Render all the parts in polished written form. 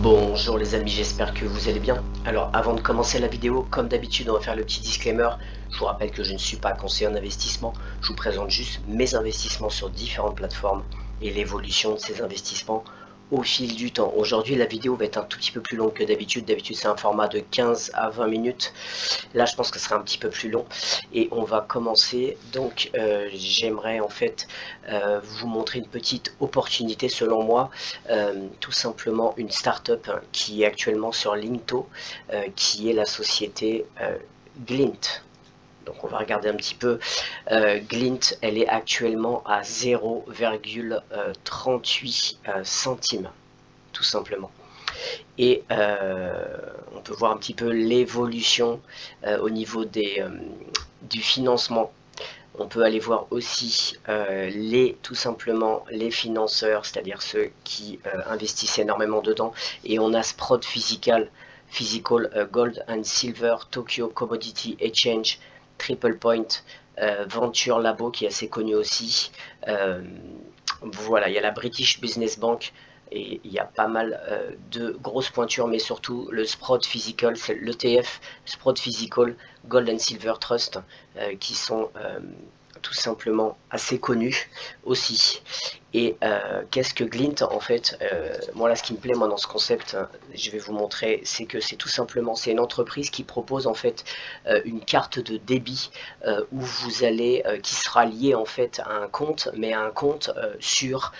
Bonjour les amis, j'espère que vous allez bien. Alors avant de commencer la vidéo, comme d'habitude on va faire le petit disclaimer. Je vous rappelle que je ne suis pas conseiller en investissement, je vous présente juste mes investissements sur différentes plateformes et l'évolution de ces investissements au fil du temps. Aujourd'hui la vidéo va être un tout petit peu plus longue que d'habitude. D'habitude c'est un format de 15 à 20 minutes. Là je pense que ce sera un petit peu plus long et on va commencer. Donc j'aimerais en fait vous montrer une petite opportunité selon moi, tout simplement une start-up qui est actuellement sur LinkedIn, qui est la société Glint. Donc on va regarder un petit peu. Glint, elle est actuellement à 0,38 centimes, tout simplement. Et on peut voir un petit peu l'évolution au niveau du financement. On peut aller voir aussi tout simplement les financeurs, c'est-à-dire ceux qui investissent énormément dedans. Et on a Sprott Physical Gold and Silver, Tokyo Commodity Exchange, Triple Point, Venture Labo qui est assez connu aussi. Voilà, il y a la British Business Bank et il y a pas mal de grosses pointures, mais surtout le Sprott Physical, c'est l'ETF Sprott Physical Gold and Silver Trust qui sont tout simplement assez connus aussi. Et qu'est-ce que Glint en fait? Moi là ce qui me plaît moi dans ce concept, je vais vous montrer, c'est que c'est tout simplement, c'est une entreprise qui propose en fait une carte de débit où vous allez, qui sera liée en fait à un compte, mais à un compte sur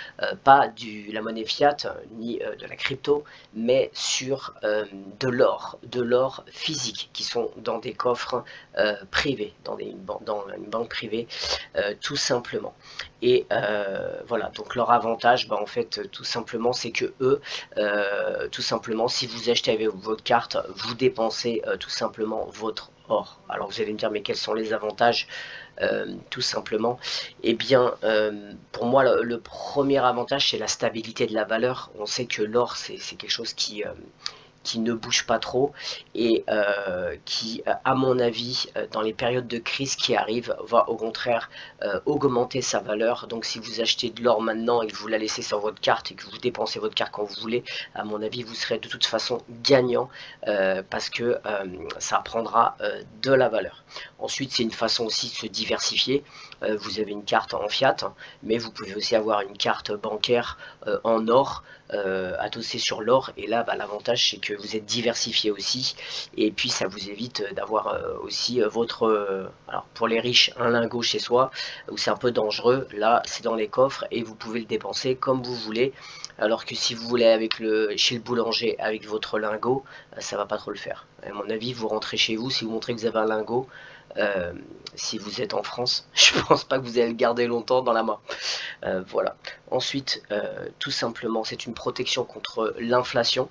pas la monnaie fiat ni de la crypto, mais sur de l'or physique qui sont dans des coffres privés, dans une banque privée, tout simplement. Et voilà, donc leur avantage, en fait, tout simplement, c'est que eux, tout simplement, si vous achetez avec votre carte, vous dépensez tout simplement votre or. Alors vous allez me dire, mais quels sont les avantages? Tout simplement, eh bien, pour moi, le premier avantage, c'est la stabilité de la valeur. On sait que l'or, c'est quelque chose qui ne bouge pas trop et qui, à mon avis, dans les périodes de crise qui arrivent, va au contraire augmenter sa valeur. Donc si vous achetez de l'or maintenant et que vous la laissez sur votre carte et que vous dépensez votre carte quand vous voulez, à mon avis, vous serez de toute façon gagnant parce que ça prendra de la valeur. Ensuite, c'est une façon aussi de se diversifier. Vous avez une carte en fiat, mais vous pouvez aussi avoir une carte bancaire en or, adossée sur l'or, et là l'avantage c'est que vous êtes diversifié aussi, et puis ça vous évite d'avoir aussi votre alors pour les riches, un lingot chez soi où c'est un peu dangereux. Là c'est dans les coffres et vous pouvez le dépenser comme vous voulez, alors que si vous voulez chez le boulanger avec votre lingot, ça va pas trop le faire. À mon avis, vous rentrez chez vous, si vous montrez que vous avez un lingot, euh, si vous êtes en France, je pense pas que vous allez le garder longtemps dans la main. Voilà. Ensuite, tout simplement, c'est une protection contre l'inflation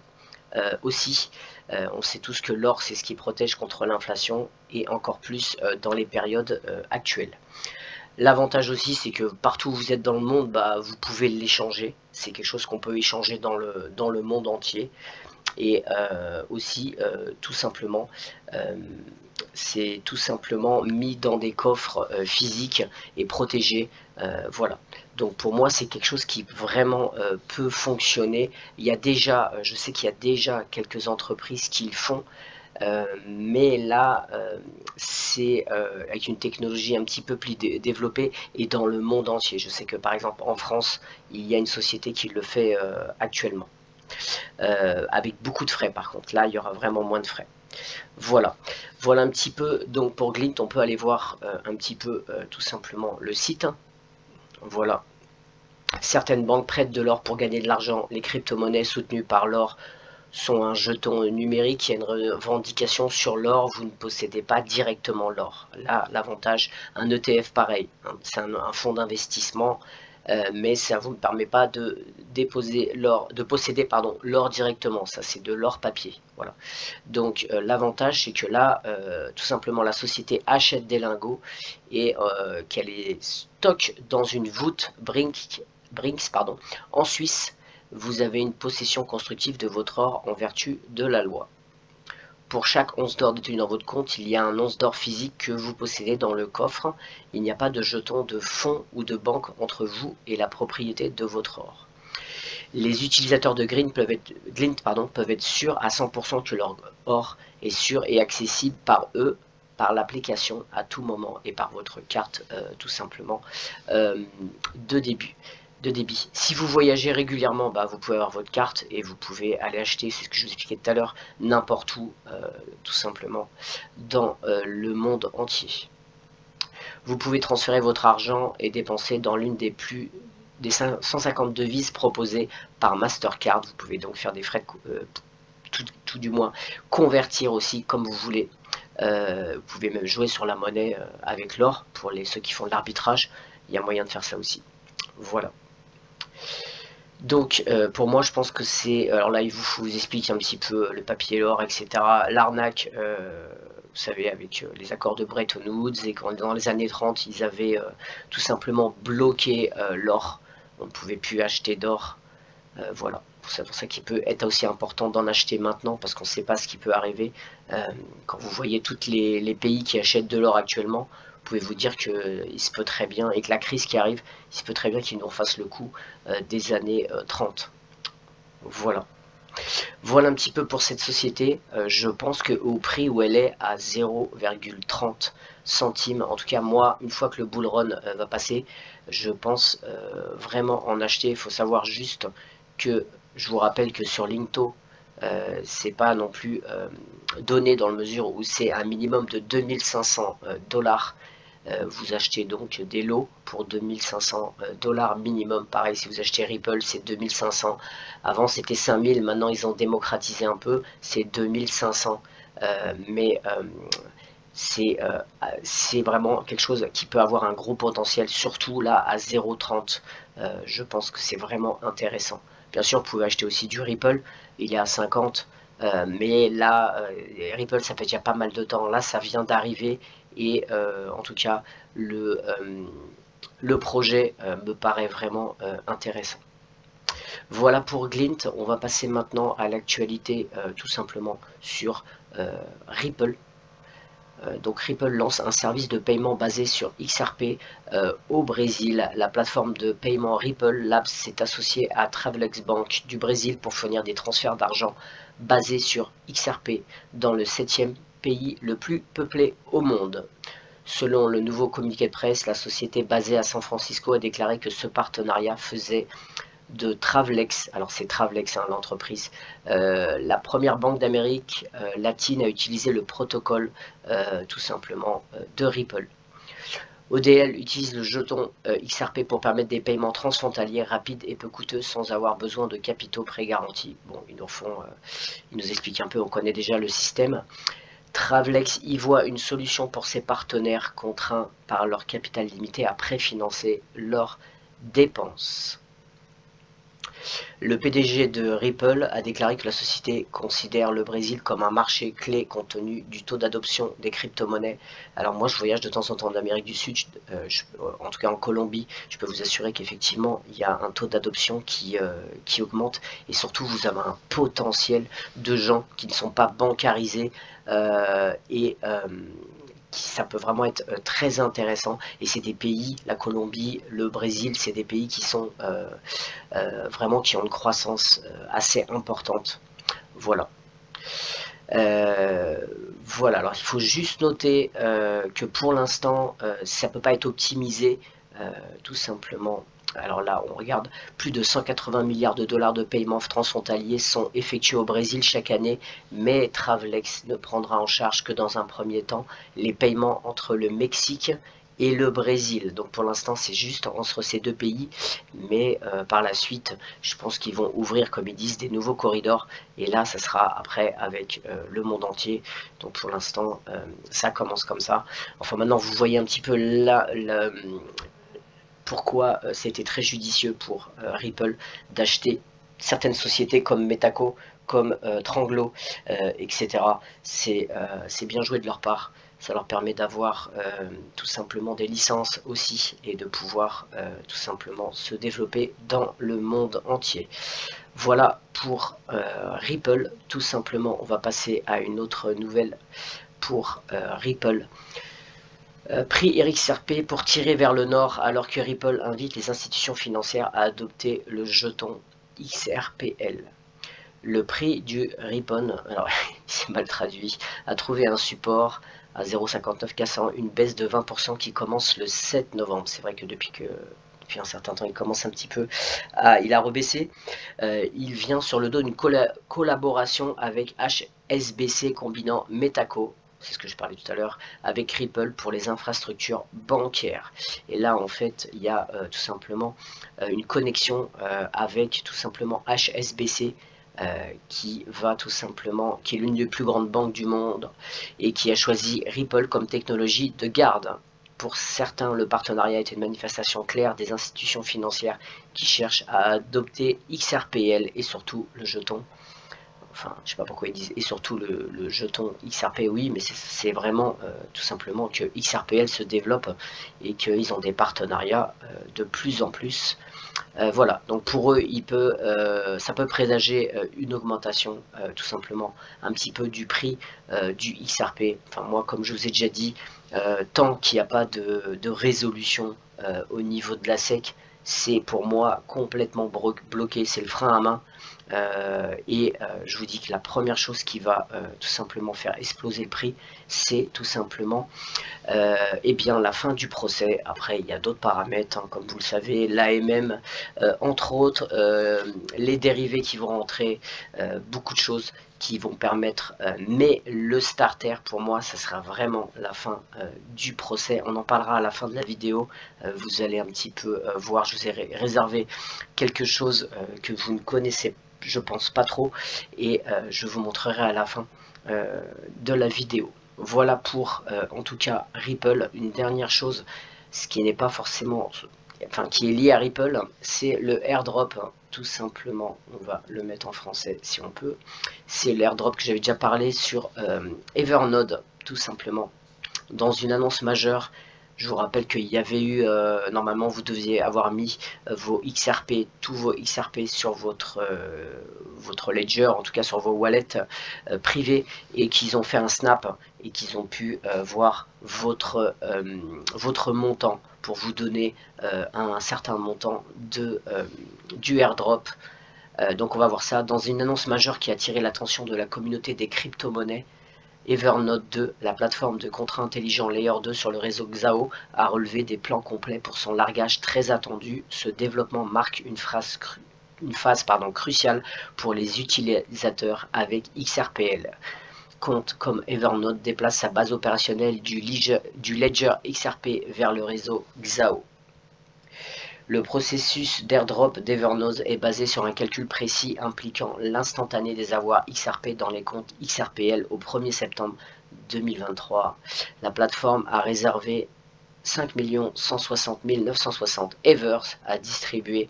aussi. On sait tous que l'or, c'est ce qui protège contre l'inflation, et encore plus dans les périodes actuelles. L'avantage aussi, c'est que partout où vous êtes dans le monde, vous pouvez l'échanger. C'est quelque chose qu'on peut échanger dans le monde entier. Et aussi, tout simplement, c'est tout simplement mis dans des coffres physiques et protégés. Voilà. Donc pour moi, c'est quelque chose qui vraiment peut fonctionner. Il y a déjà, je sais qu'il y a déjà quelques entreprises qui le font. Mais là, c'est avec une technologie un petit peu plus développée et dans le monde entier. Je sais que par exemple en France, il y a une société qui le fait actuellement. Avec beaucoup de frais par contre. Là, il y aura vraiment moins de frais. Voilà, voilà un petit peu. Donc pour Glint, on peut aller voir un petit peu tout simplement le site. Voilà. Certaines banques prêtent de l'or pour gagner de l'argent. Les crypto-monnaies soutenues par l'or sont un jeton numérique. Il y a une revendication sur l'or. Vous ne possédez pas directement l'or. Là, l'avantage, un ETF pareil, hein, c'est un fonds d'investissement. Mais ça ne vous permet pas de posséder l'or directement. Ça, c'est de l'or papier. Voilà. Donc l'avantage, c'est que là, tout simplement, la société achète des lingots et qu'elle les stocke dans une voûte Brinks, en Suisse. Vous avez une possession constructive de votre or en vertu de la loi. Pour chaque once d'or détenu dans votre compte, il y a un once d'or physique que vous possédez dans le coffre. Il n'y a pas de jeton de fonds ou de banque entre vous et la propriété de votre or. Les utilisateurs de Glint peuvent être sûrs à 100% que leur or est sûr et accessible par eux, par l'application à tout moment et par votre carte tout simplement de débit. Si vous voyagez régulièrement, vous pouvez avoir votre carte et vous pouvez aller acheter, c'est ce que je vous expliquais tout à l'heure, n'importe où, tout simplement, dans le monde entier. Vous pouvez transférer votre argent et dépenser dans l'une des 150 devises proposées par Mastercard. Vous pouvez donc faire des frais de tout du moins convertir aussi comme vous voulez. Vous pouvez même jouer sur la monnaie avec l'or pour ceux qui font de l'arbitrage. Il y a moyen de faire ça aussi. Voilà. Donc pour moi je pense que c'est, alors là il vous explique un petit peu le papier et l'or, etc. L'arnaque, vous savez, avec les accords de Bretton Woods, et quand dans les années 30 ils avaient tout simplement bloqué l'or, on ne pouvait plus acheter d'or, voilà. C'est pour ça qu'il peut être aussi important d'en acheter maintenant, parce qu'on ne sait pas ce qui peut arriver. Quand vous voyez tous les pays qui achètent de l'or actuellement, vous pouvez vous dire qu'il se peut très bien, avec la crise qui arrive, il se peut très bien qu'ils nous refassent le coup des années 30. Voilà. Voilà un petit peu pour cette société. Je pense qu'au prix où elle est, à 0,30 centimes, en tout cas moi, une fois que le bull run va passer, je pense vraiment en acheter. Il faut savoir juste que, je vous rappelle que sur Linto, c'est pas non plus donné dans la mesure où c'est un minimum de 2500 $. Vous achetez donc des lots pour 2500 $ minimum. Pareil, si vous achetez Ripple, c'est 2500. Avant, c'était 5000. Maintenant, ils ont démocratisé un peu. C'est 2500. Mais c'est vraiment quelque chose qui peut avoir un gros potentiel, surtout là à 0,30. Je pense que c'est vraiment intéressant. Bien sûr, vous pouvez acheter aussi du Ripple. Il est à 50. Mais là, Ripple, ça fait déjà pas mal de temps. Là, ça vient d'arriver. Et en tout cas, le projet me paraît vraiment intéressant. Voilà pour Glint. On va passer maintenant à l'actualité tout simplement sur Ripple. Donc Ripple lance un service de paiement basé sur XRP au Brésil. La plateforme de paiement Ripple Labs s'est associée à Travelex Bank du Brésil pour fournir des transferts d'argent basés sur XRP dans le 7e pays le plus peuplé au monde. Selon le nouveau communiqué de presse, la société basée à San Francisco a déclaré que ce partenariat faisait de Travelex, alors c'est Travelex hein, l'entreprise, la première banque d'Amérique latine à utiliser le protocole tout simplement de Ripple. ODL utilise le jeton XRP pour permettre des paiements transfrontaliers rapides et peu coûteux sans avoir besoin de capitaux pré-garantis. Bon, ils nous expliquent un peu, on connaît déjà le système. Travelex y voit une solution pour ses partenaires contraints par leur capital limité à préfinancer leurs dépenses. Le PDG de Ripple a déclaré que la société considère le Brésil comme un marché clé compte tenu du taux d'adoption des crypto-monnaies. Alors moi je voyage de temps en temps en Amérique du Sud, en tout cas en Colombie, je peux vous assurer qu'effectivement il y a un taux d'adoption qui augmente, et surtout vous avez un potentiel de gens qui ne sont pas bancarisés ça peut vraiment être très intéressant. Et c'est des pays, la Colombie, le Brésil, c'est des pays qui sont vraiment qui ont une croissance assez importante. Voilà. Voilà, alors il faut juste noter que pour l'instant, ça ne peut pas être optimisé, tout simplement. Alors là, on regarde, plus de 180 milliards de dollars de paiements transfrontaliers sont effectués au Brésil chaque année, mais Travelex ne prendra en charge que dans un premier temps les paiements entre le Mexique et le Brésil. Donc pour l'instant, c'est juste entre ces deux pays, mais par la suite, je pense qu'ils vont ouvrir, comme ils disent, des nouveaux corridors, et là, ça sera après avec le monde entier. Donc pour l'instant, ça commence comme ça. Enfin maintenant, vous voyez un petit peu pourquoi c'était très judicieux pour Ripple d'acheter certaines sociétés comme Metaco, comme Tranglo, etc. C'est bien joué de leur part. Ça leur permet d'avoir tout simplement des licences aussi et de pouvoir tout simplement se développer dans le monde entier. Voilà pour Ripple, tout simplement. On va passer à une autre nouvelle pour Ripple. Prix XRP pour tirer vers le nord alors que Ripple invite les institutions financières à adopter le jeton XRPL. Le prix du Ripon, alors c'est mal traduit, a trouvé un support à 0,59 une baisse de 20% qui commence le 7 novembre. C'est vrai que depuis un certain temps, il commence un petit peu il a rebaissé. Il vient sur le dos d'une collaboration avec HSBC combinant Metaco, c'est ce que je parlais tout à l'heure, avec Ripple pour les infrastructures bancaires. Et là, en fait, il y a tout simplement une connexion avec tout simplement HSBC, qui est l'une des plus grandes banques du monde et qui a choisi Ripple comme technologie de garde. Pour certains, le partenariat est une manifestation claire des institutions financières qui cherchent à adopter XRPL et surtout le jeton. Enfin, je sais pas pourquoi ils disent et surtout le jeton XRP, oui, mais c'est vraiment tout simplement que XRPL se développe et qu'ils ont des partenariats de plus en plus. Voilà, donc pour eux, ça peut présager une augmentation tout simplement un petit peu du prix du XRP. Enfin, moi, comme je vous ai déjà dit, tant qu'il n'y a pas de résolution au niveau de la SEC, c'est pour moi complètement bloqué, c'est le frein à main. Je vous dis que la première chose qui va tout simplement faire exploser le prix, c'est tout simplement eh bien la fin du procès. Après, il y a d'autres paramètres, hein, comme vous le savez, l'AMM, entre autres, les dérivés qui vont rentrer, beaucoup de choses qui vont permettre, mais le starter, pour moi, ça sera vraiment la fin du procès. On en parlera à la fin de la vidéo. Vous allez un petit peu voir, je vous ai réservé quelque chose que vous ne connaissez, je pense, pas trop, et je vous montrerai à la fin de la vidéo. Voilà pour en tout cas Ripple. Une dernière chose, ce qui n'est pas forcément, enfin qui est lié à Ripple, c'est le airdrop, hein, tout simplement. On va le mettre en français si on peut. C'est l'airdrop que j'avais déjà parlé sur Evernode, tout simplement. Dans une annonce majeure, je vous rappelle qu'il y avait eu, normalement vous deviez avoir mis vos XRP, tous vos XRP sur votre ledger, en tout cas sur vos wallets privés, et qu'ils ont fait un snap et qu'ils ont pu voir votre montant pour vous donner un certain montant du airdrop. Donc on va voir ça dans une annonce majeure qui a attiré l'attention de la communauté des crypto-monnaies. Evernode 2, la plateforme de contrat intelligent Layer 2 sur le réseau Xao, a relevé des plans complets pour son largage très attendu. Ce développement marque une phase cruciale pour les utilisateurs avec XRPL. Compte comme Evernode déplace sa base opérationnelle du ledger XRP vers le réseau Xao. Le processus d'airdrop d'Evernode est basé sur un calcul précis impliquant l'instantané des avoirs XRP dans les comptes XRPL au 1er septembre 2023. La plateforme a réservé 5 160 960 Evers à distribuer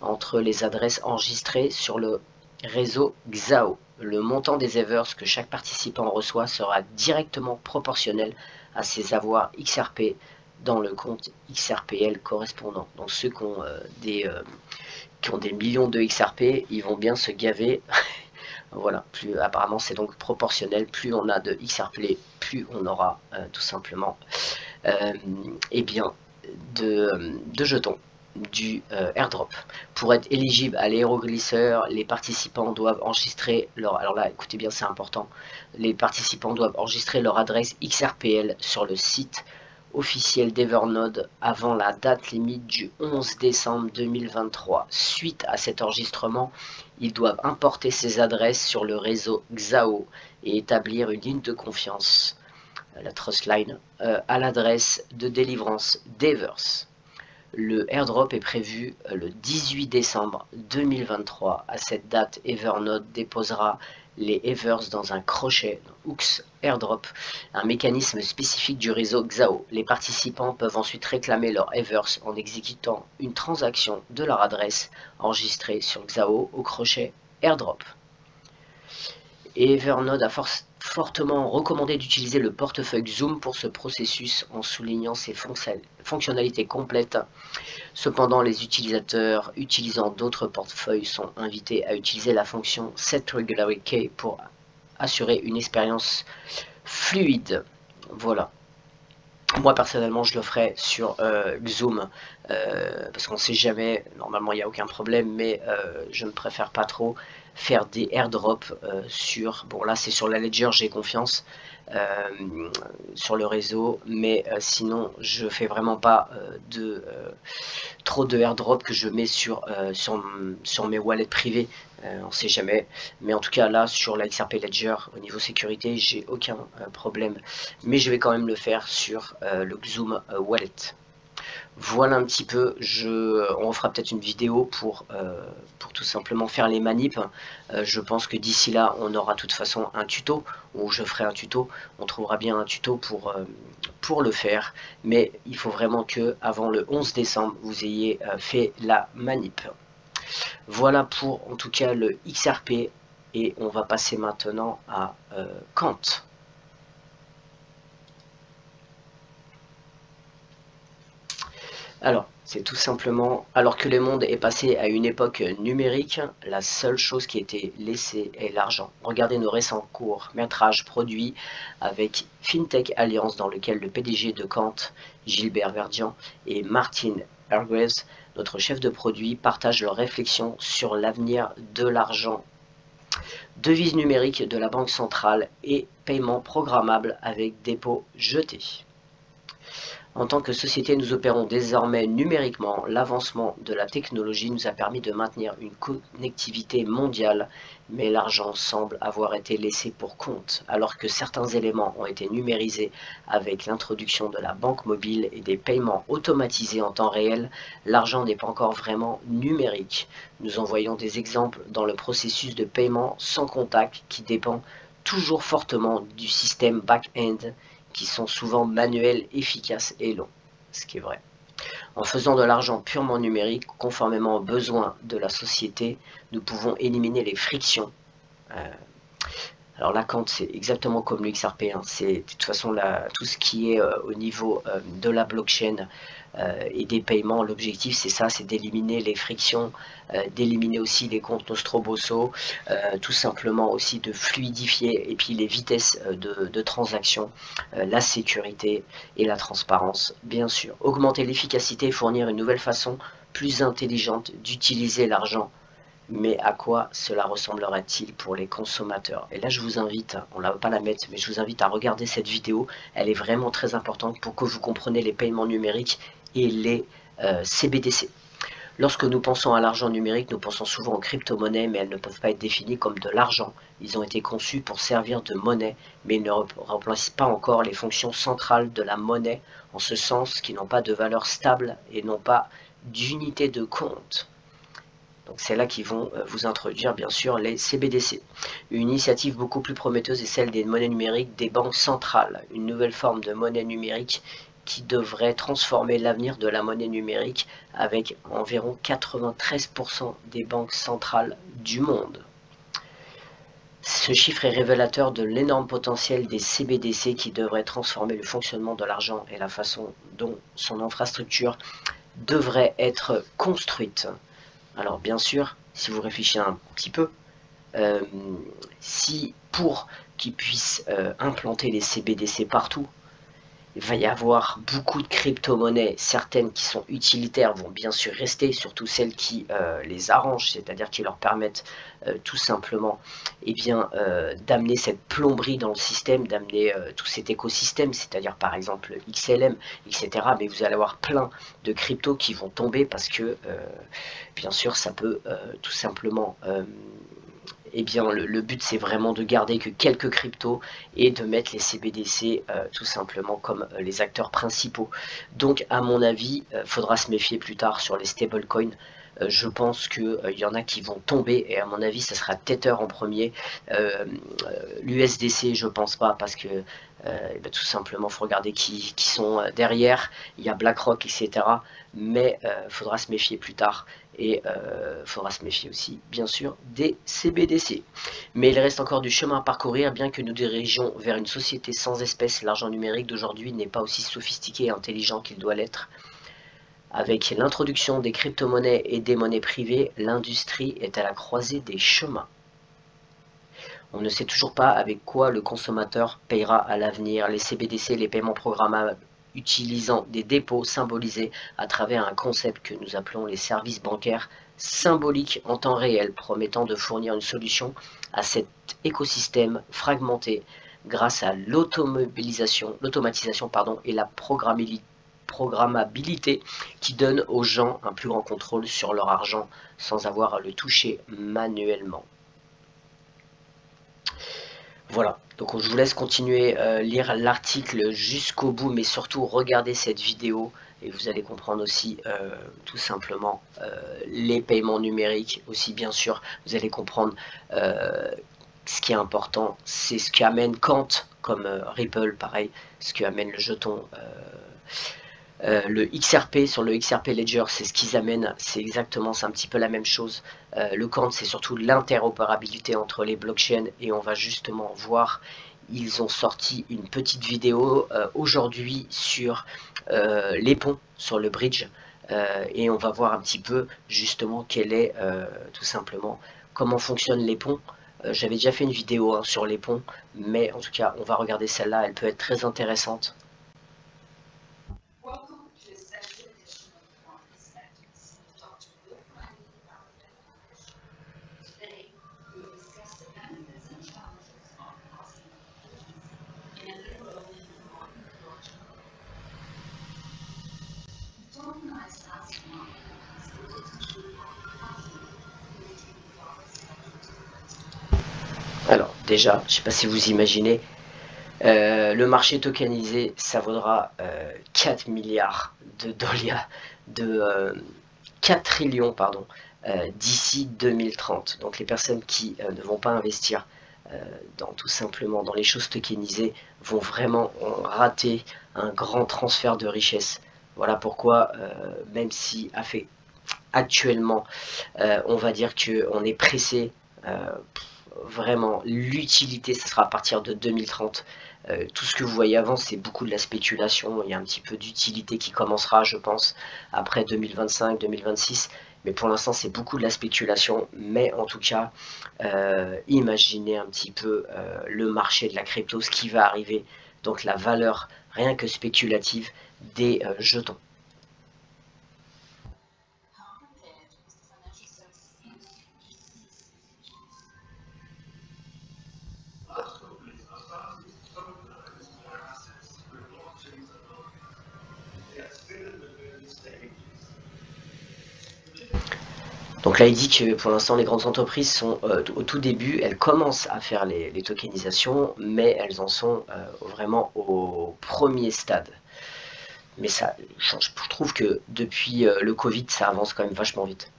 entre les adresses enregistrées sur le réseau Xao. Le montant des Evers que chaque participant reçoit sera directement proportionnel à ses avoirs XRP dans le compte XRPL correspondant. Donc ceux qui ont des millions de XRP, ils vont bien se gaver. Voilà, apparemment c'est donc proportionnel, plus on a de XRP, plus on aura tout simplement eh bien, de jetons du airdrop. Pour être éligible à l'aéroglisseur, les participants doivent enregistrer alors là écoutez bien, c'est important, les participants doivent enregistrer leur adresse XRPL sur le site officiel d'Evernode avant la date limite du 11 décembre 2023. Suite à cet enregistrement, ils doivent importer ces adresses sur le réseau Xao et établir une ligne de confiance, la Trustline, à l'adresse de délivrance d'Evers. Le airdrop est prévu le 18 décembre 2023. À cette date, Evernode déposera les Evers dans un crochet Hooks Airdrop, un mécanisme spécifique du réseau Xao. Les participants peuvent ensuite réclamer leurs Evers en exécutant une transaction de leur adresse enregistrée sur Xao au crochet Airdrop. Et Evernode a fortement recommandé d'utiliser le portefeuille Zoom pour ce processus en soulignant ses fonctionnalités complètes. Cependant, les utilisateurs utilisant d'autres portefeuilles sont invités à utiliser la fonction Set Regularity Key pour assurer une expérience fluide. Voilà. Moi personnellement je le ferai sur Zoom parce qu'on sait jamais, normalement il n'y a aucun problème, mais je ne préfère pas trop faire des airdrops sur, bon là c'est sur la Ledger, j'ai confiance sur le réseau, mais sinon je fais vraiment pas trop de airdrop que je mets sur mes wallets privés. On sait jamais, mais en tout cas là sur la XRP Ledger au niveau sécurité j'ai aucun problème, mais je vais quand même le faire sur le Xoom wallet. Voilà un petit peu, on fera peut-être une vidéo pour tout simplement faire les manips. Je pense que d'ici là, on aura de toute façon un tuto, ou je ferai un tuto, on trouvera bien un tuto pour le faire. Mais il faut vraiment que avant le 11 décembre, vous ayez fait la manip. Voilà pour en tout cas le XRP, et on va passer maintenant à Kant. Alors, c'est tout simplement, alors que le monde est passé à une époque numérique, la seule chose qui était laissée est l'argent. Regardez nos récents courts-métrages produits avec FinTech Alliance, dans lequel le PDG de Kant, Gilbert Verdian, et Martin Hargreaves, notre chef de produit, partagent leurs réflexions sur l'avenir de l'argent. Devise numérique de la Banque centrale et paiement programmable avec dépôt jeté. En tant que société, nous opérons désormais numériquement. L'avancement de la technologie nous a permis de maintenir une connectivité mondiale, mais l'argent semble avoir été laissé pour compte. Alors que certains éléments ont été numérisés avec l'introduction de la banque mobile et des paiements automatisés en temps réel, l'argent n'est pas encore vraiment numérique. Nous en voyons des exemples dans le processus de paiement sans contact qui dépend toujours fortement du système back-end, qui sont souvent manuels, efficaces et longs, ce qui est vrai. En faisant de l'argent purement numérique, conformément aux besoins de la société, nous pouvons éliminer les frictions. Alors la Kant, c'est exactement comme le XRP, hein. C'est de toute façon tout ce qui est au niveau de la blockchain et des paiements. L'objectif c'est ça, c'est d'éliminer les frictions, d'éliminer aussi les comptes Nostroboso, tout simplement aussi de fluidifier, et puis les vitesses de transaction, la sécurité et la transparence, bien sûr. Augmenter l'efficacité et fournir une nouvelle façon plus intelligente d'utiliser l'argent. Mais à quoi cela ressemblerait-il pour les consommateurs? Et là je vous invite, on ne va pas la mettre, mais je vous invite à regarder cette vidéo. Elle est vraiment très importante pour que vous compreniez les paiements numériques et les CBDC. Lorsque nous pensons à l'argent numérique, nous pensons souvent aux crypto-monnaies, mais elles ne peuvent pas être définies comme de l'argent. Ils ont été conçus pour servir de monnaie, mais ils ne remplacent pas encore les fonctions centrales de la monnaie, en ce sens qu'ils n'ont pas de valeur stable et n'ont pas d'unité de compte. Donc c'est là qu'ils vont vous introduire bien sûr les CBDC. Une initiative beaucoup plus prometteuse est celle des monnaies numériques des banques centrales, une nouvelle forme de monnaie numérique qui devrait transformer l'avenir de la monnaie numérique, avec environ 93% des banques centrales du monde. Ce chiffre est révélateur de l'énorme potentiel des CBDC qui devrait transformer le fonctionnement de l'argent et la façon dont son infrastructure devrait être construite. Alors bien sûr, si vous réfléchissez un petit peu, si pour qu'ils puissent implanter les CBDC partout, il va y avoir beaucoup de crypto-monnaies, certaines qui sont utilitaires vont bien sûr rester, surtout celles qui les arrangent, c'est-à-dire qui leur permettent tout simplement d'amener cette plomberie dans le système, d'amener tout cet écosystème, c'est-à-dire par exemple XLM, etc. Mais vous allez avoir plein de cryptos qui vont tomber parce que bien sûr ça peut tout simplement le but c'est vraiment de garder que quelques cryptos et de mettre les CBDC tout simplement comme les acteurs principaux. Donc à mon avis, faudra se méfier plus tard sur les stablecoins. Je pense qu'il y en a qui vont tomber, et à mon avis ça sera Tether en premier. L'USDC je pense pas, parce que tout simplement faut regarder qui sont derrière. Il y a BlackRock, etc. Mais faudra se méfier plus tard. Et faudra se méfier aussi, bien sûr, des CBDC. Mais il reste encore du chemin à parcourir. Bien que nous dirigions vers une société sans espèces, l'argent numérique d'aujourd'hui n'est pas aussi sophistiqué et intelligent qu'il doit l'être. Avec l'introduction des crypto-monnaies et des monnaies privées, l'industrie est à la croisée des chemins. On ne sait toujours pas avec quoi le consommateur payera à l'avenir. Les CBDC, les paiements programmables utilisant des dépôts symbolisés à travers un concept que nous appelons les services bancaires symboliques en temps réel, promettant de fournir une solution à cet écosystème fragmenté grâce à l'automatisation et la programmabilité qui donne aux gens un plus grand contrôle sur leur argent sans avoir à le toucher manuellement. Voilà, donc je vous laisse continuer lire l'article jusqu'au bout, mais surtout regardez cette vidéo et vous allez comprendre aussi tout simplement les paiements numériques aussi, bien sûr. Vous allez comprendre ce qui est important, c'est ce qu'amène Quant comme Ripple, pareil, ce qu'amène le jeton le XRP, sur le XRP Ledger, c'est ce qu'ils amènent, c'est exactement, c'est un petit peu la même chose. Le Quant, c'est surtout l'interopérabilité entre les blockchains, et on va justement voir, ils ont sorti une petite vidéo aujourd'hui sur les ponts, sur le bridge, et on va voir un petit peu justement quel est tout simplement comment fonctionnent les ponts. J'avais déjà fait une vidéo sur les ponts, mais en tout cas, on va regarder celle-là, elle peut être très intéressante. Alors déjà, je ne sais pas si vous imaginez, le marché tokenisé, ça vaudra 4 milliards de dollars, de 4 trillions, pardon, d'ici 2030. Donc les personnes qui ne vont pas investir tout simplement dans les choses tokenisées vont vraiment rater un grand transfert de richesse. Voilà pourquoi, même si actuellement, on va dire qu'on est pressé, vraiment l'utilité, ça sera à partir de 2030. Tout ce que vous voyez avant, c'est beaucoup de la spéculation. Il y a un petit peu d'utilité qui commencera, je pense, après 2025, 2026. Mais pour l'instant, c'est beaucoup de la spéculation. Mais en tout cas, imaginez un petit peu le marché de la crypto, ce qui va arriver. Donc la valeur, rien que spéculative, des jetons. Donc là, il dit que pour l'instant, les grandes entreprises sont au tout début, elles commencent à faire les tokenisations, mais elles en sont vraiment au premier stade. Mais ça, je trouve que depuis le Covid, ça avance quand même vachement vite.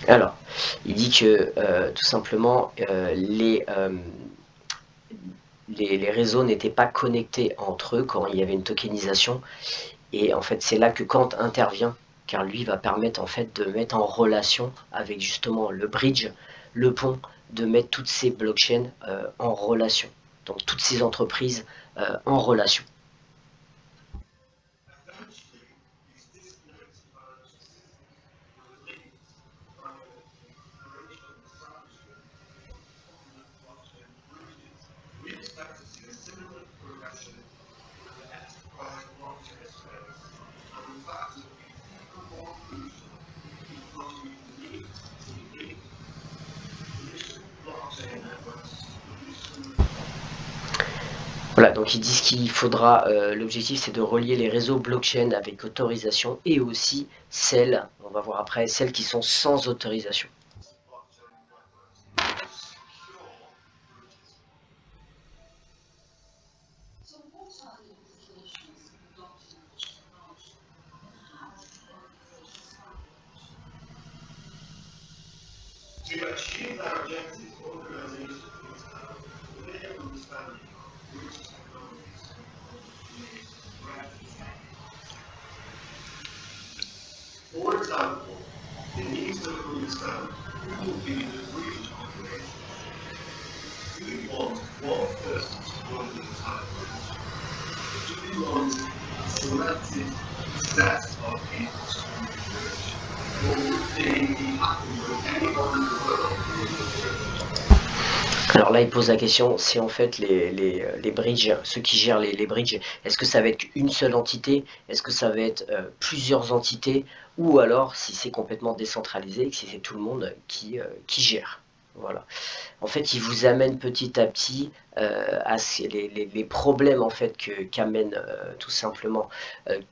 Alors, il dit que tout simplement, les réseaux n'étaient pas connectés entre eux quand il y avait une tokenisation. Et en fait, c'est là que Kant intervient, car lui va permettre en fait de mettre en relation avec justement le bridge, le pont, de mettre toutes ces blockchains en relation. Donc toutes ces entreprises en relation. Voilà, donc ils disent qu'il faudra, l'objectif c'est de relier les réseaux blockchain avec autorisation et aussi celles, on va voir après, celles qui sont sans autorisation. For example, the needs to understand who will be the bridge operation. We want one person Alors là, il pose la question, si en fait les bridges, ceux qui gèrent les bridges, est-ce que ça va être une seule entité? Est-ce que ça va être plusieurs entités? Ou alors, si c'est complètement décentralisé, si c'est tout le monde qui gère? Voilà. En fait, il vous amène petit à petit à les problèmes en fait qu'amènent tout simplement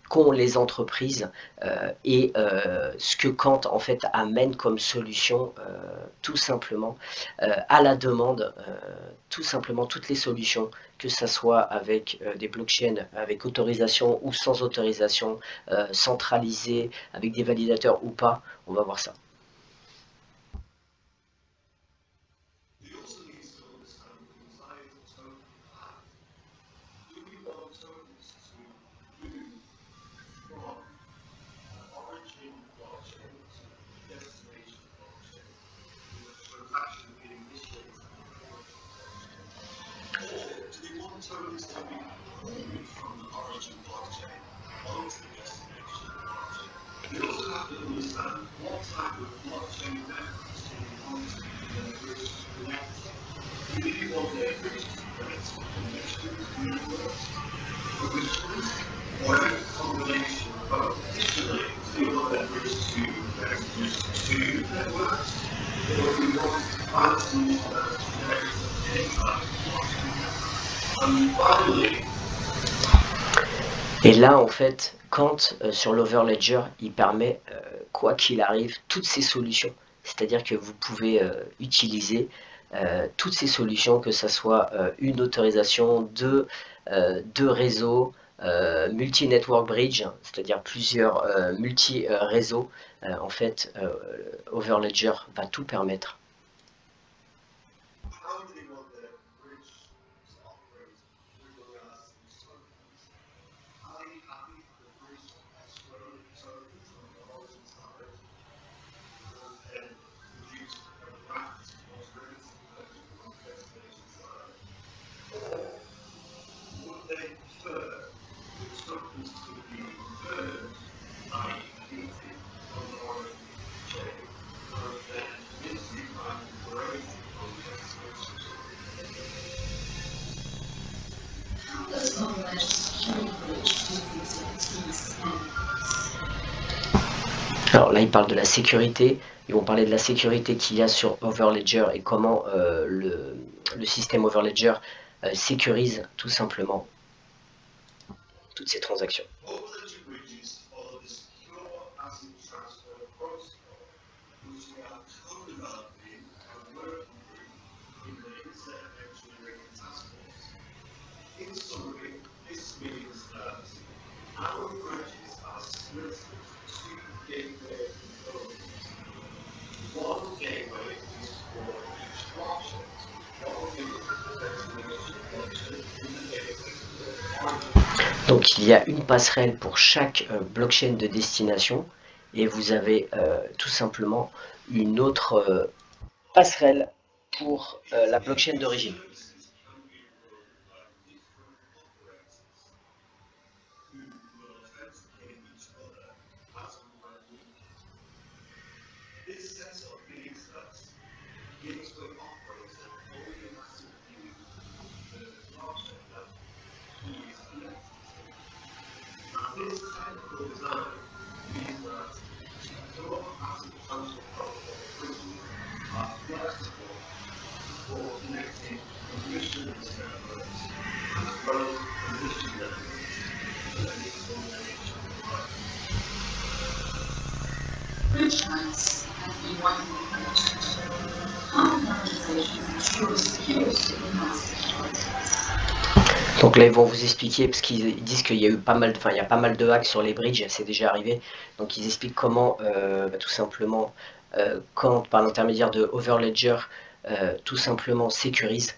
qu'ont les entreprises et ce que Kant en fait amène comme solution tout simplement à la demande, tout simplement toutes les solutions, que ça soit avec des blockchains avec autorisation ou sans autorisation, centralisées, avec des validateurs ou pas, on va voir ça. Et là, en fait, Kant, sur l'Overledger, il permet, quoi qu'il arrive, toutes ces solutions. C'est-à-dire que vous pouvez utiliser toutes ces solutions, que ce soit une autorisation, deux réseaux, multi-network bridge, c'est-à-dire plusieurs multi-réseaux. En fait, Overledger va tout permettre. Alors là, ils parlent de la sécurité. Ils vont parler de la sécurité qu'il y a sur Overledger et comment le système Overledger sécurise tout simplement toutes ces transactions. Donc il y a une passerelle pour chaque blockchain de destination et vous avez tout simplement une autre passerelle pour la blockchain d'origine. Donc là, ils vont vous expliquer, parce qu'ils disent qu'il y a eu pas mal, il y a pas mal de hacks sur les bridges, c'est déjà arrivé. Donc ils expliquent comment, tout simplement, quand par l'intermédiaire de Overledger, tout simplement sécurise.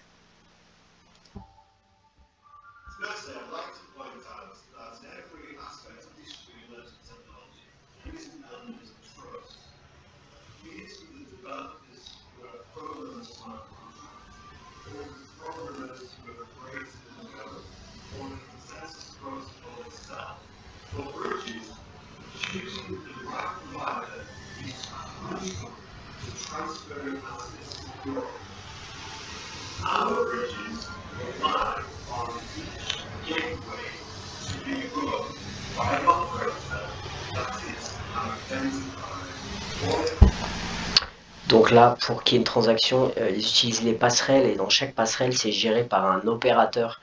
Donc là, pour qu'il y ait une transaction, ils utilisent les passerelles et dans chaque passerelle, c'est géré par un opérateur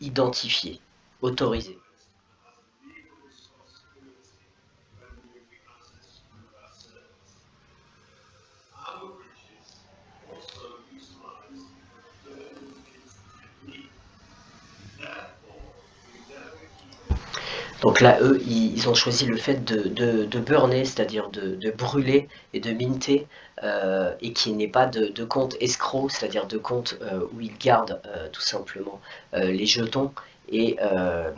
identifié, autorisé. Donc là, eux, ils ont choisi le fait de burner, c'est-à-dire de brûler et de minter, et qu'il n'y ait pas de compte escroc, c'est-à-dire de compte où ils gardent tout simplement les jetons. Et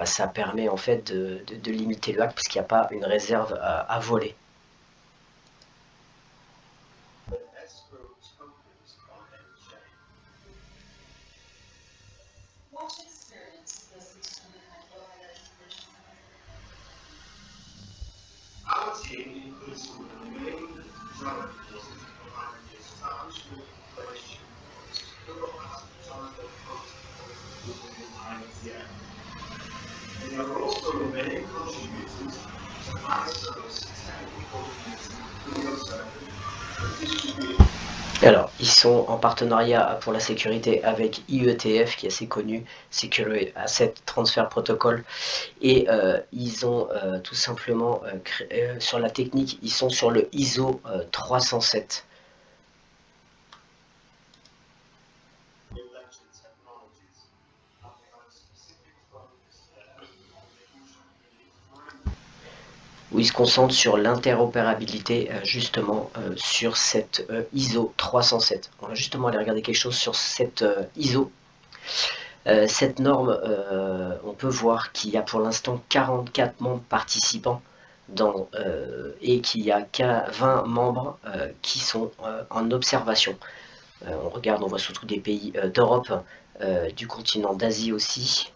ça permet en fait de limiter le hack parce qu'il n'y a pas une réserve à voler. Alors, ils sont en partenariat pour la sécurité avec IETF, qui est assez connu, Secure Asset Transfer Protocol, et ils ont tout simplement sur la technique, ils sont sur le ISO 307. Où ils se concentrent sur l'interopérabilité justement sur cette ISO 307. On va justement aller regarder quelque chose sur cette ISO. Cette norme, on peut voir qu'il y a pour l'instant 44 membres participants et qu'il y a 20 membres qui sont en observation. On regarde, on voit surtout des pays d'Europe, du continent d'Asie aussi,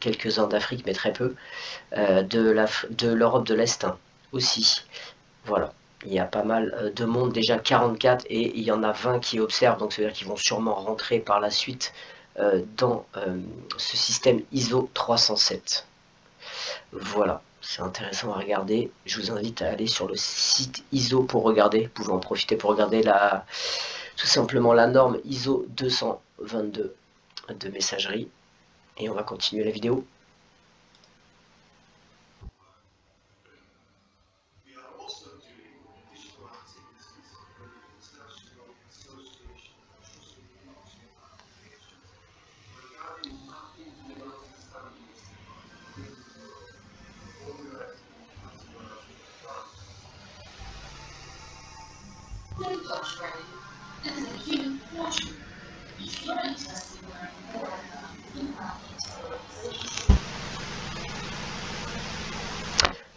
quelques-uns d'Afrique, mais très peu, de l'Europe de l'Est aussi. Voilà, il y a pas mal de monde, déjà 44, et il y en a 20 qui observent, donc ça veut dire qu'ils vont sûrement rentrer par la suite dans ce système ISO 307. Voilà, c'est intéressant à regarder. Je vous invite à aller sur le site ISO pour regarder. Vous pouvez en profiter pour regarder tout simplement la norme ISO 222 de messagerie. Et on va continuer la vidéo.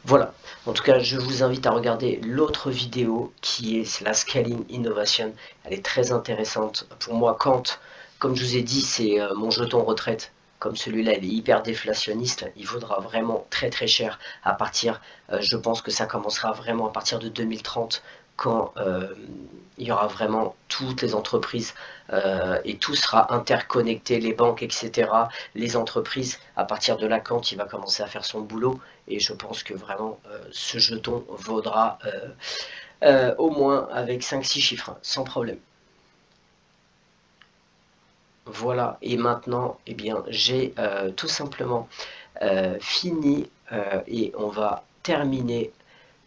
Voilà, en tout cas je vous invite à regarder l'autre vidéo qui est la Scaling Innovation. Elle est très intéressante pour moi quand, comme je vous ai dit, c'est mon jeton retraite. Comme celui-là, il est hyper déflationniste, il vaudra vraiment très très cher à partir, je pense que ça commencera vraiment à partir de 2030, quand il y aura vraiment toutes les entreprises et tout sera interconnecté, les banques, etc., les entreprises. À partir de là, quand il va commencer à faire son boulot, et je pense que vraiment ce jeton vaudra au moins avec 5-6 chiffres, sans problème. Voilà, et maintenant, eh bien, j'ai tout simplement fini et on va terminer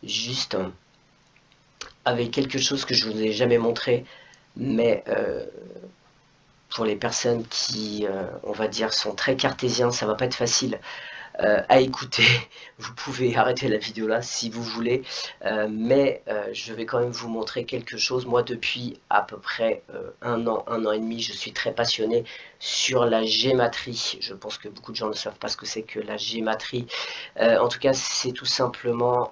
juste avec quelque chose que je ne vous ai jamais montré, mais pour les personnes qui, on va dire, sont très cartésiens, ça va pas être facile à écouter. Vous pouvez arrêter la vidéo là si vous voulez, mais je vais quand même vous montrer quelque chose. Moi, depuis à peu près un an et demi, je suis très passionné sur la gématrie. Je pense que beaucoup de gens ne savent pas ce que c'est que la gématrie. En tout cas, c'est tout simplement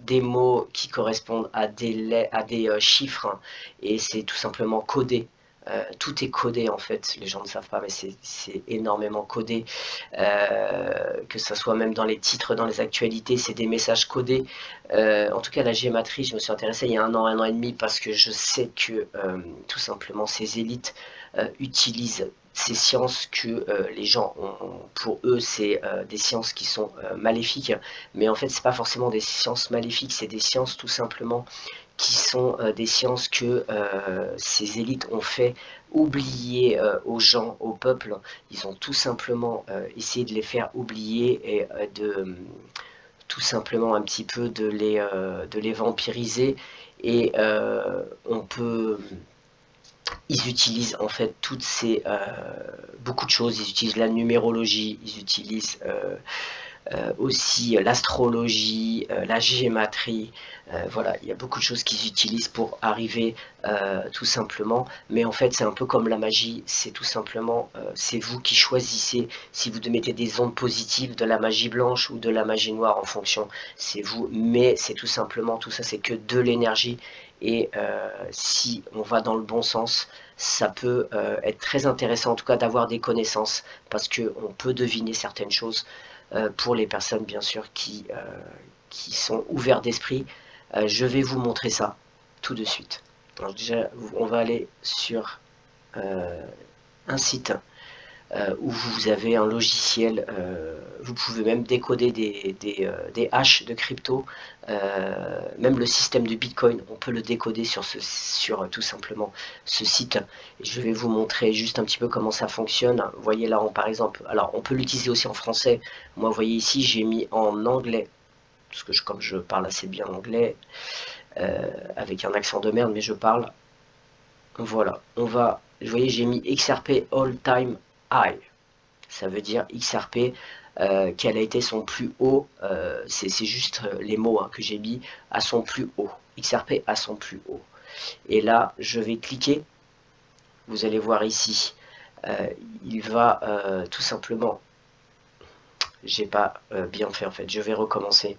des mots qui correspondent à des chiffres, et c'est tout simplement codé tout est codé en fait, les gens ne savent pas, mais c'est énormément codé, que ça soit même dans les titres, dans les actualités, c'est des messages codés. En tout cas, la gématrie, je me suis intéressé il y a un an et demi, parce que je sais que tout simplement ces élites utilisent ces sciences que les gens ont, pour eux c'est des sciences qui sont maléfiques, mais en fait c'est pas forcément des sciences maléfiques, c'est des sciences tout simplement qui sont des sciences que ces élites ont fait oublier aux gens, au peuple. Ils ont tout simplement essayé de les faire oublier et de tout simplement un petit peu de les vampiriser. Et on peut ils utilisent en fait toutes ces beaucoup de choses. Ils utilisent la numérologie, ils utilisent aussi l'astrologie, la gématrie. Voilà, il y a beaucoup de choses qu'ils utilisent pour arriver tout simplement. Mais en fait, c'est un peu comme la magie. C'est tout simplement, c'est vous qui choisissez si vous mettez des ondes positives, de la magie blanche ou de la magie noire en fonction. C'est vous, mais c'est tout simplement, tout ça, c'est que de l'énergie. Et si on va dans le bon sens, ça peut être très intéressant en tout cas d'avoir des connaissances, parce qu'on peut deviner certaines choses pour les personnes bien sûr qui sont ouverts d'esprit. Je vais vous montrer ça tout de suite. Alors déjà, on va aller sur un site où vous avez un logiciel, vous pouvez même décoder des hashes de crypto, même le système de Bitcoin, on peut le décoder sur tout simplement ce site. Et je vais vous montrer juste un petit peu comment ça fonctionne. Vous voyez là, par exemple, alors on peut l'utiliser aussi en français. Moi, vous voyez ici, j'ai mis en anglais, parce que comme je parle assez bien anglais, avec un accent de merde, mais je parle. Voilà, vous voyez, j'ai mis XRP All Time High. Ça veut dire XRP, quel a été son plus haut, c'est juste les mots que j'ai mis, à son plus haut. XRP à son plus haut. Et là, je vais cliquer. Vous allez voir ici, il va tout simplement, j'ai pas bien fait en fait, je vais recommencer.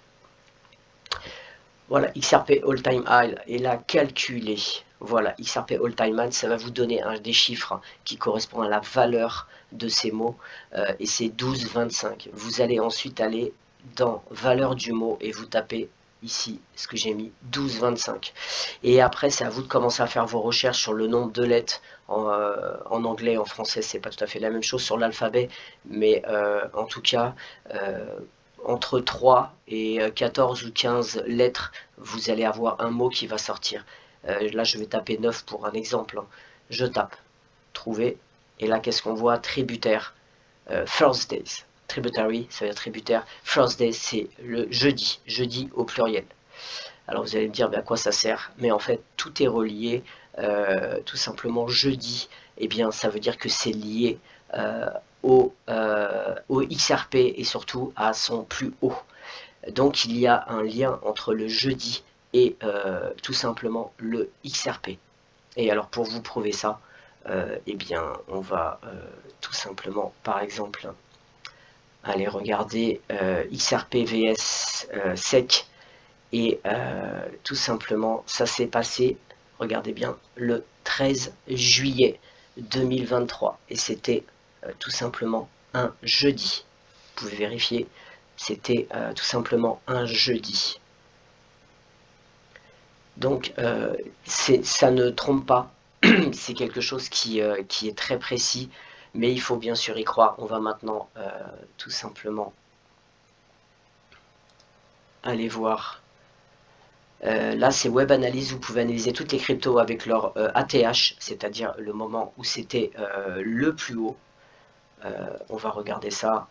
Voilà, XRP All Time High, et là, calculer. Voilà, XRP All Time High, ça va vous donner des chiffres qui correspondent à la valeur de ces mots, et c'est 12,25. Vous allez ensuite aller dans valeur du mot et vous tapez ici ce que j'ai mis, 12,25. Et après, c'est à vous de commencer à faire vos recherches sur le nombre de lettres. En anglais, en français, c'est pas tout à fait la même chose sur l'alphabet, mais en tout cas, entre 3 et 14 ou 15 lettres, vous allez avoir un mot qui va sortir. Là, je vais taper 9 pour un exemple. Je tape, trouver, et là, qu'est-ce qu'on voit? Tributaire, first days. Tributary, ça veut dire tributaire. First days, c'est le jeudi, jeudi au pluriel. Alors vous allez me dire, mais à quoi ça sert? Mais en fait, tout est relié, tout simplement jeudi, eh bien, ça veut dire que c'est lié au XRP et surtout à son plus haut. Donc il y a un lien entre le jeudi et tout simplement le XRP. Et alors pour vous prouver ça, eh bien on va tout simplement par exemple aller regarder XRP vs SEC, et tout simplement ça s'est passé, regardez bien, le 13 juillet 2023 et c'était tout simplement un jeudi. Vous pouvez vérifier, c'était tout simplement un jeudi. Donc ça ne trompe pas, c'est quelque chose qui est très précis, mais il faut bien sûr y croire. On va maintenant tout simplement aller voir. Là, c'est Web Analyse, vous pouvez analyser toutes les cryptos avec leur ATH, c'est-à-dire le moment où c'était le plus haut. On va regarder ça.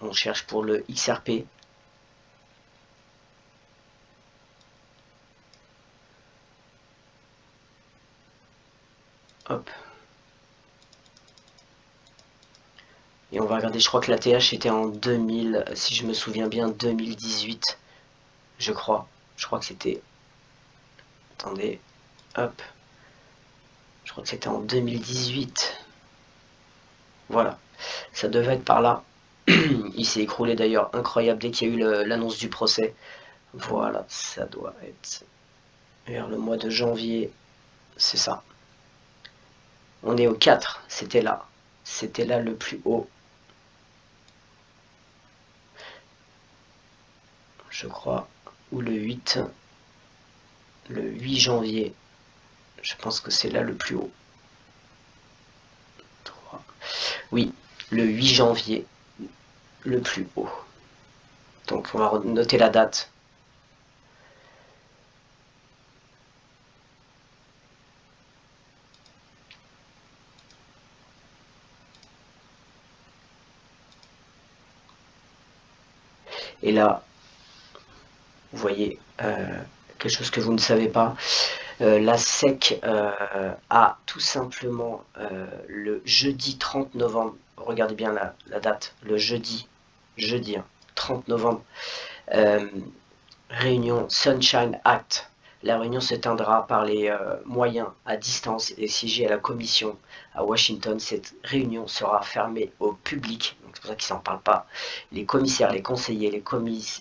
On cherche pour le XRP. Hop. Et on va regarder, je crois que l'ATH était en 2000, si je me souviens bien, 2018. Je crois que c'était... Attendez. Hop. Je crois que c'était en 2018. Voilà. Ça devait être par là. Il s'est écroulé d'ailleurs, incroyable, dès qu'il y a eu l'annonce du procès. Voilà, ça doit être vers le mois de janvier, c'est ça. On est au 4, c'était là le plus haut, je crois, ou le 8 janvier, je pense que c'est là le plus haut. 3. Oui, le 8 janvier, le plus haut. Donc on va noter la date. Et là, vous voyez quelque chose que vous ne savez pas. La SEC a tout simplement le jeudi 30 novembre, regardez bien la date, le jeudi 30 novembre, réunion Sunshine Act. La réunion s'éteindra par les moyens à distance et siégée à la commission à Washington. Cette réunion sera fermée au public, c'est pour ça qu'ils n'en parlent pas. Les commissaires, les conseillers,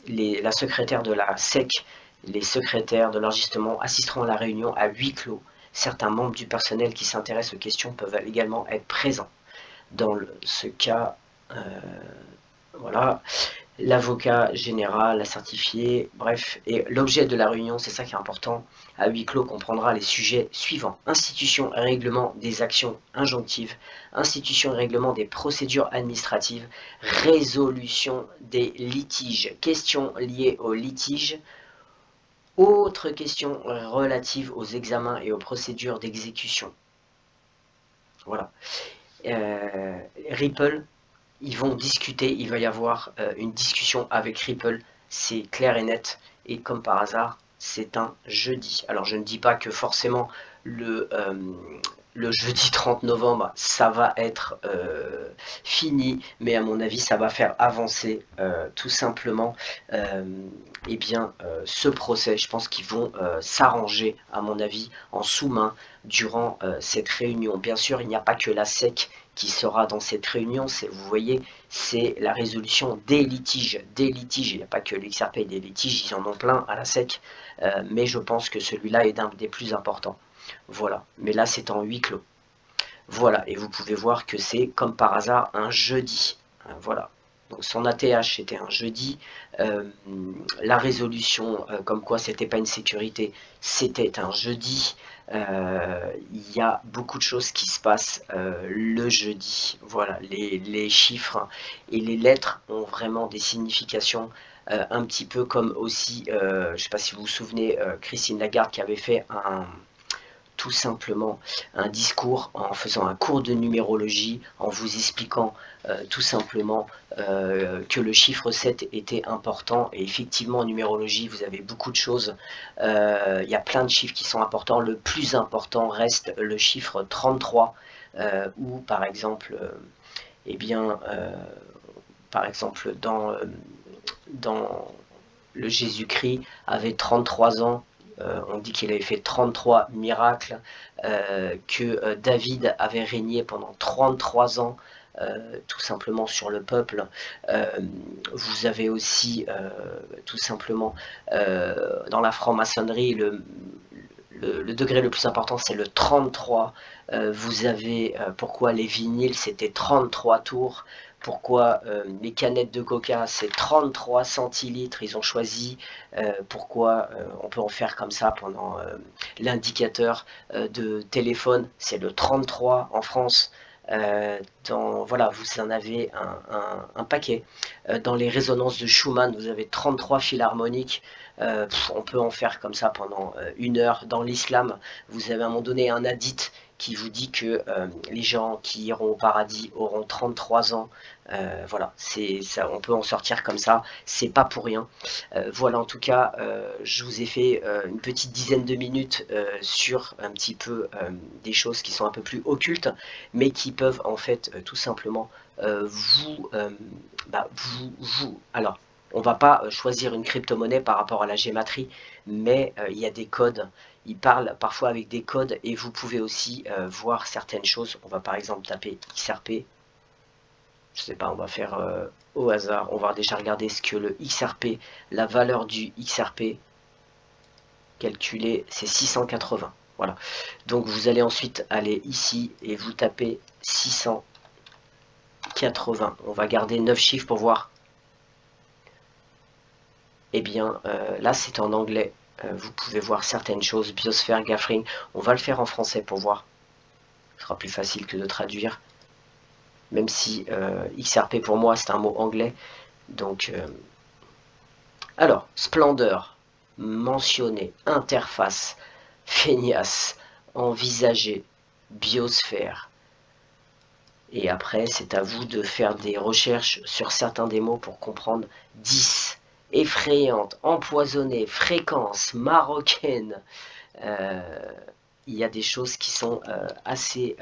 la secrétaire de la SEC, les secrétaires de l'enregistrement assisteront à la réunion à huis clos. Certains membres du personnel qui s'intéressent aux questions peuvent également être présents. Dans ce cas, voilà, l'avocat général, a certifié, bref, et l'objet de la réunion, c'est ça qui est important, à huis clos comprendra les sujets suivants: institution et règlement des actions injonctives, institution et règlement des procédures administratives, résolution des litiges, questions liées aux litiges, autres questions relatives aux examens et aux procédures d'exécution. Voilà. Ripple, ils vont discuter, il va y avoir une discussion avec Ripple, c'est clair et net, et comme par hasard, c'est un jeudi. Alors je ne dis pas que forcément le jeudi 30 novembre, ça va être fini, mais à mon avis, ça va faire avancer tout simplement eh bien, ce procès. Je pense qu'ils vont s'arranger, à mon avis, en sous-main durant cette réunion. Bien sûr, il n'y a pas que la SEC qui sera dans cette réunion, vous voyez, c'est la résolution des litiges. Il n'y a pas que l'XRP et des litiges, ils en ont plein à la SEC, mais je pense que celui-là est un des plus importants. Voilà, mais là c'est en huis clos. Voilà, et vous pouvez voir que c'est comme par hasard un jeudi. Voilà, donc son ATH c'était un jeudi. La résolution, comme quoi c'était pas une sécurité, c'était un jeudi. Il y a beaucoup de choses qui se passent le jeudi. Voilà, les chiffres et les lettres ont vraiment des significations. Un petit peu comme aussi, je ne sais pas si vous vous souvenez, Christine Lagarde qui avait fait tout simplement un discours en faisant un cours de numérologie, en vous expliquant tout simplement que le chiffre 7 était important. Et effectivement, en numérologie, vous avez beaucoup de choses. Il y a plein de chiffres qui sont importants. Le plus important reste le chiffre 33, où par exemple, eh bien, par exemple, dans le Jésus-Christ avait 33 ans. On dit qu'il avait fait 33 miracles, que David avait régné pendant 33 ans, tout simplement sur le peuple. Vous avez aussi tout simplement dans la franc-maçonnerie le degré le plus important, c'est le 33. Vous avez pourquoi les vinyles c'était 33 tours, pourquoi les canettes de coca c'est 33 centilitres, ils ont choisi pourquoi on peut en faire comme ça pendant l'indicateur de téléphone, c'est le 33 en France. Voilà, vous en avez un paquet. Dans les résonances de Schumann, vous avez 33 fils harmoniques. On peut en faire comme ça pendant 1 heure. Dans l'islam, vous avez à un moment donné un hadith qui vous dit que les gens qui iront au paradis auront 33 ans. Voilà, ça, on peut en sortir comme ça, c'est pas pour rien. Voilà, en tout cas, je vous ai fait une petite dizaine de minutes sur un petit peu des choses qui sont un peu plus occultes, mais qui peuvent en fait tout simplement alors, on va pas choisir une crypto-monnaie par rapport à la gématrie, mais il y a des codes. Ils parlent parfois avec des codes et vous pouvez aussi voir certaines choses. On va par exemple taper XRP. Je sais pas, on va faire au hasard. On va déjà regarder ce que le XRP, la valeur du XRP calculée, c'est 680. Voilà. Donc vous allez ensuite aller ici et vous tapez 680. On va garder 9 chiffres pour voir. Eh bien, là c'est en anglais. Vous pouvez voir certaines choses, biosphère, gathering. On va le faire en français pour voir. Ce sera plus facile que de traduire. Même si XRP pour moi c'est un mot anglais. Donc, alors, splendeur, mentionner, interface, feignasse, envisager, biosphère. Et après, c'est à vous de faire des recherches sur certains des mots pour comprendre 10. Effrayante, empoisonnée, fréquence, marocaine. Il y a des choses qui sont assez...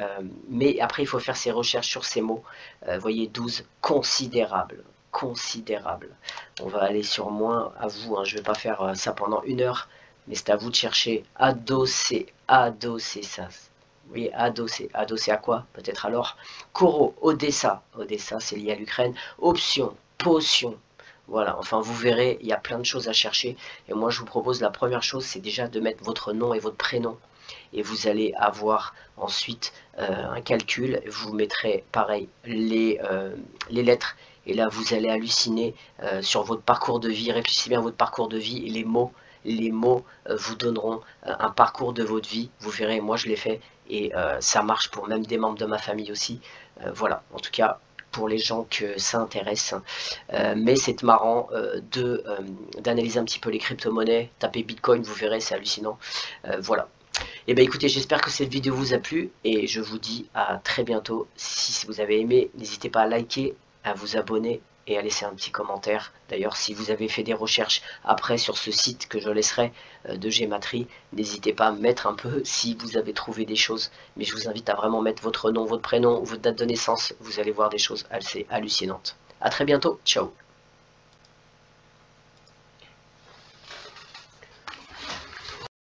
mais après, il faut faire ses recherches sur ces mots. Voyez, 12, considérable. Considérable. On va aller sur moins, à vous, hein, je ne vais pas faire ça pendant 1 heure, mais c'est à vous de chercher. Adosser, adosser ça. Vous voyez, adossé. Adossé à quoi? Peut-être alors. Koro, Odessa. Odessa, c'est lié à l'Ukraine. Option, potion. Voilà, enfin vous verrez, il y a plein de choses à chercher. Et moi, je vous propose, la première chose, c'est déjà de mettre votre nom et votre prénom. Et vous allez avoir ensuite un calcul. Vous mettrez, pareil, les lettres. Et là, vous allez halluciner sur votre parcours de vie. Réfléchissez bien à votre parcours de vie et les mots. Les mots vous donneront un parcours de votre vie. Vous verrez, moi je l'ai fait et ça marche pour même des membres de ma famille aussi. Voilà, en tout cas pour les gens que ça intéresse. Mais c'est marrant d'analyser un petit peu les crypto-monnaies. Tapez Bitcoin, vous verrez, c'est hallucinant. Voilà. Et bien écoutez, j'espère que cette vidéo vous a plu et je vous dis à très bientôt. Si vous avez aimé, n'hésitez pas à liker, à vous abonner et à laisser un petit commentaire. D'ailleurs, si vous avez fait des recherches après sur ce site que je laisserai de Gematry, n'hésitez pas à mettre un peu si vous avez trouvé des choses. Mais je vous invite à vraiment mettre votre nom, votre prénom, votre date de naissance. Vous allez voir des choses assez hallucinantes. A très bientôt, ciao.